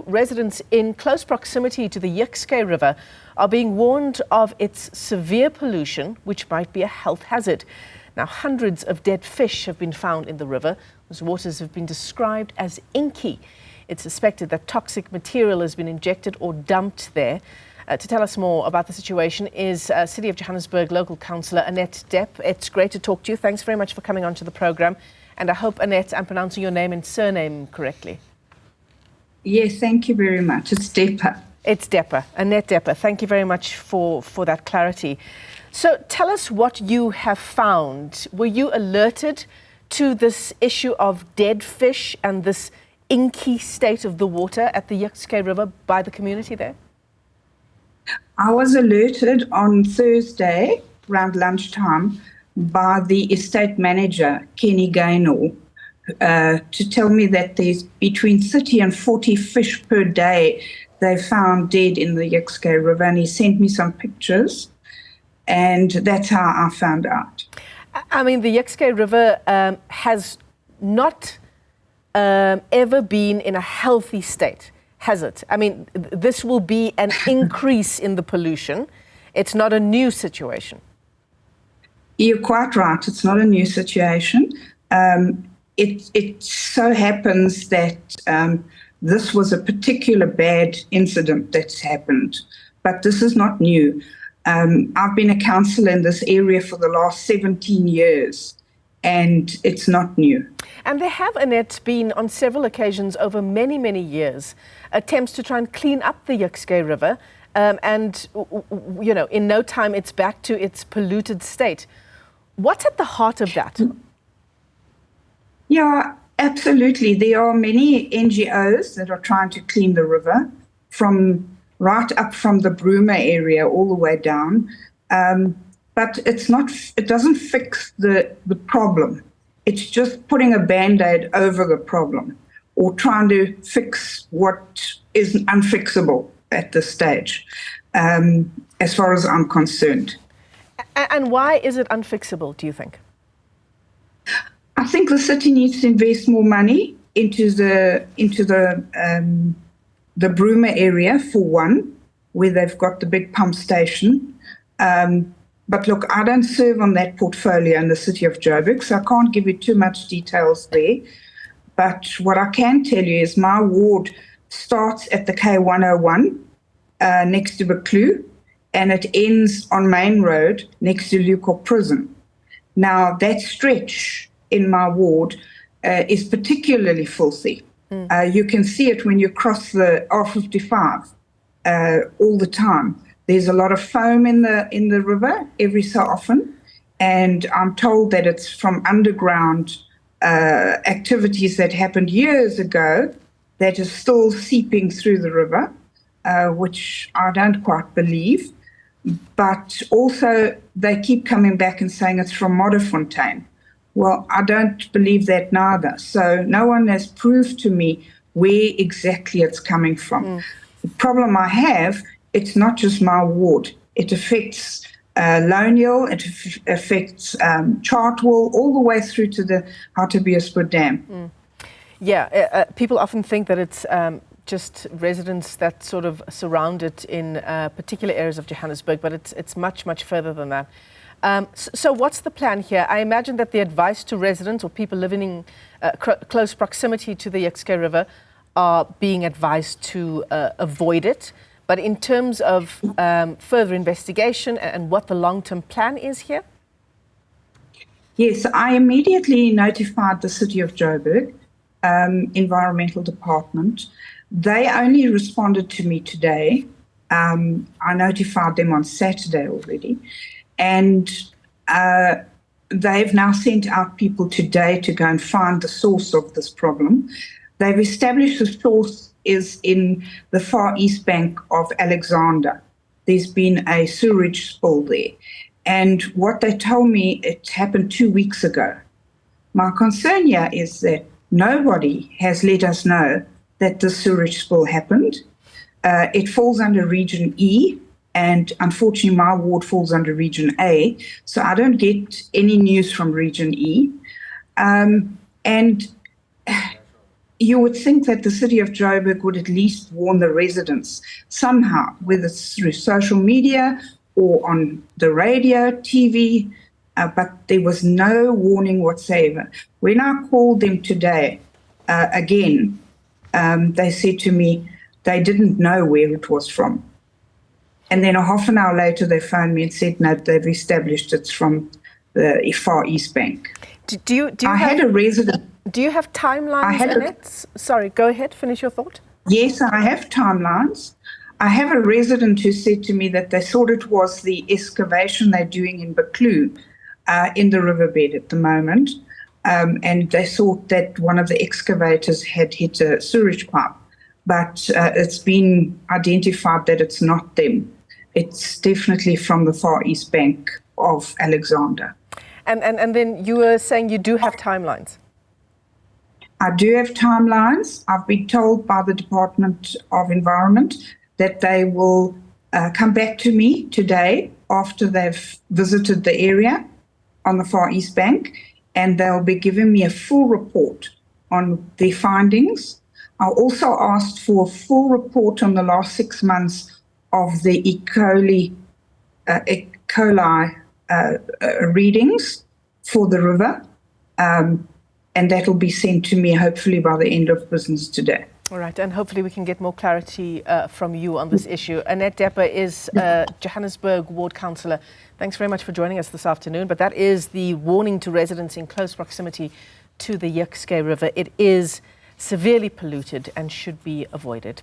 residents in close proximity to the Jukskei River are being warned of its severe pollution, which might be a health hazard. Now, hundreds of dead fish have been found in the river, whose waters have been described as inky. It's suspected that toxic material has been injected or dumped there. To tell us more about the situation is City of Johannesburg local councillor Annette Deppe. It's great to talk to you. Thanks very much for coming onto the programme. And I hope, Annette, I'm pronouncing your name and surname correctly. Yes, thank you very much. It's Deppe. It's Deppe, Annette Deppe. Thank you very much for that clarity. So tell us what you have found. Were you alerted to this issue of dead fish and this inky state of the water at the Jukskei River by the community there? I was alerted on Thursday around lunchtime by the estate manager, Kenny Gaynor, to tell me that there's between 30 and 40 fish per day they found dead in the Jukskei River, and he sent me some pictures, and that's how I found out. I mean, the Jukskei River has not ever been in a healthy state, has it? I mean, this will be an increase in the pollution. It's not a new situation. You're quite right. It's not a new situation. It so happens that this was a particular bad incident that's happened, but this is not new. I've been a councillor in this area for the last 17 years, and it's not new. And there have, Annette, been on several occasions over many, many years, attempts to try and clean up the Jukskei River, and, you know, in no time it's back to its polluted state. What's at the heart of that? Yeah, absolutely. There are many NGOs that are trying to clean the river from right up from the Bruma area all the way down. But it doesn't fix the problem. It's just putting a Band-Aid over the problem or trying to fix what is unfixable at this stage, as far as I'm concerned. And why is it unfixable, do you think? I think the city needs to invest more money into the Bruma area, for one, where they've got the big pump station. But look, I don't serve on that portfolio in the city of Joburg, so I can't give you too much details there. But what I can tell you is my ward starts at the K101 next to Baklu, and it ends on Main Road next to Lukop Prison. Now, that stretch in my ward is particularly filthy. You can see it when you cross the R55 all the time. There's a lot of foam in the river every so often, and I'm told that it's from underground activities that happened years ago that is still seeping through the river, which I don't quite believe. But also they keep coming back and saying it's from Modderfontein. Well, I don't believe that neither. So no one has proved to me where exactly it's coming from. The problem I have, it's not just my ward. It affects Loniel, it affects Chartwell, all the way through to the Hartbeespoort Dam. Yeah, people often think that it's just residents that sort of surround it in particular areas of Johannesburg, but it's much, much further than that. So what's the plan here? I imagine that the advice to residents or people living in close proximity to the Jukskei River are being advised to avoid it. But in terms of further investigation and what the long-term plan is here? Yes, I immediately notified the City of Joburg Environmental Department. They only responded to me today. I notified them on Saturday already. And they've now sent out people today to go and find the source of this problem. They've established the source is in the far east bank of Alexander. There's been a sewage spill there. And what they told me, it happened 2 weeks ago. My concern here is that nobody has let us know that the sewage spill happened. It falls under Region E, and unfortunately my ward falls under Region A, so I don't get any news from Region E. And you would think that the city of Joburg would at least warn the residents somehow, whether it's through social media or on the radio, TV, but there was no warning whatsoever. When I called them today, again, they said to me they didn't know where it was from. And then a half an hour later, they phoned me and said, no, they've established it's from the Far East Bank. Do you had a resident. Do you have timelines, Annette? Sorry, go ahead, finish your thought. Yes, I have timelines. I have a resident who said to me that they thought it was the excavation they're doing in Baklu, in the riverbed at the moment, and they thought that one of the excavators had hit a sewage pipe, but it's been identified that it's not them. It's definitely from the Far East Bank of Alexander. And then you were saying you do have timelines. I do have timelines. I've been told by the Department of Environment that they will come back to me today after they've visited the area on the Far East Bank, and they'll be giving me a full report on their findings. I also asked for a full report on the last 6 months of the E. coli readings for the river. And that will be sent to me hopefully by the end of business today. All right, and hopefully we can get more clarity from you on this issue. Annette Deppe is Johannesburg Ward Councillor. Thanks very much for joining us this afternoon. But that is the warning to residents in close proximity to the Jukskei River. It is severely polluted and should be avoided.